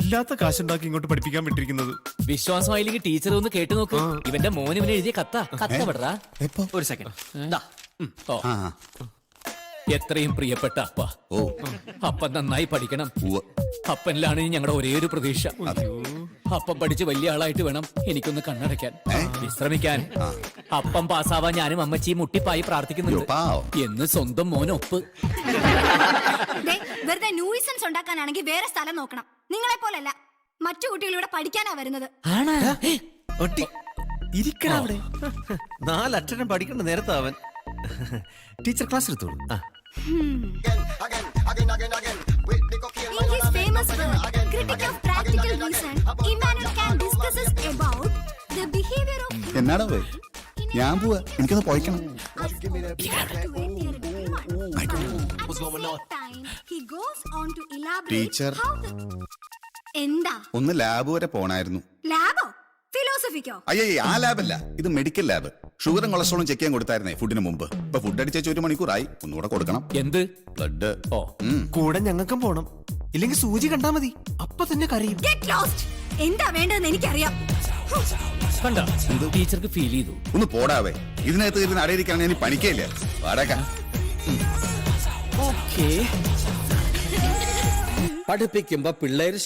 ഇല്ലാത്ത കാശുണ്ടാക്കി ഇങ്ങോട്ട് പഠിപ്പിക്കാൻ വിട്ടിരിക്കുന്നത്. വിശ്വാസമായില്ലെങ്കിൽ ടീച്ചർ ഒന്ന് കേട്ടു നോക്ക്. ഇവന്റെ മോൻ ഇവനെ എഴുതിയ കത്ത വിടറാ. ഒരു സെക്കൻഡ്. എത്രയും പ്രിയപ്പെട്ട അപ്പ, അപ്പൻ നന്നായി പഠിക്കണം. അപ്പനിലാണ് ഞങ്ങളുടെ ഒരേ ഒരു പ്രതീക്ഷ. അപ്പം പഠിച്ച് വലിയ ആളായിട്ട് വേണം എനിക്കൊന്ന് കണ്ണടയ്ക്കാൻ, വിശ്രമിക്കാൻ. അപ്പം പാസ്സാവാൻ ഞാനും അമ്മച്ചിയും മുട്ടിപ്പായി പ്രാർത്ഥിക്കുന്നുണ്ട് എന്ന് സ്വന്തം മോനൊപ്പ്. വെറുതെ ന്യൂസൻസ് ഉണ്ടാക്കാനാണെങ്കിൽ വേറെ സ്ഥലം നോക്കണം. നിങ്ങളെ പോലല്ല, മറ്റു കുട്ടികളിവിടെ പഠിക്കാനാ വരുന്നത്. ഇരിക്കണ അവിടെ. 4 അക്ഷരം പഠിക്കേണ്ട നേരത്തെ അവൻ ടീച്ചർ ക്ലാസ് എടുത്തോളൂ. In his famous work, Critic of Practical Reason, Immanuel Kant discusses about the behavior of... എന്നാടാ പോയി? ഞാൻ പോവാ, എനിക്കൊന്ന് പോയിക്കണം. ടീച്ചർ, എന്താ? ഒന്ന് ലാബ് വരെ പോണായിരുന്നു. ലാബോ? ഫിലോസഫിക്കോ? അയ്യേ, ആ ലാബല്ല, ഇത് മെഡിക്കൽ ലാബ്. ഷുഗറും കൊളസ്ട്രോളും ചെക്ക് ചെയ്യാൻ കൊടുത്തായിരുന്നേ ഫുഡിന് മുമ്പ്. ഇപ്പൊ ഫുഡ് അടിച്ചു 1 മണിക്കൂറായി, ഒന്നുകൂടെ കൊടുക്കണം. എന്ത്? ബ്ലഡ്. കൂടെ ഞങ്ങൾക്കും പോണം, ഇല്ലെങ്കിൽ സൂചി കണ്ടാ മതി, അപ്പൊ തന്നെ കരയും. എന്താ വേണ്ടതെന്ന് എനിക്കറിയാം. കണ്ട, ടീച്ചർക്ക് ഫീൽ ചെയ്തു. ഒന്ന് പോടാവേ, ഇതിനകത്ത് ഇരുന്ന് അടയിരിക്കാൻ ഞാൻ പണിക്കയില്ല. വാടക പഠിപ്പിക്കുമ്പോ പിള്ളേര്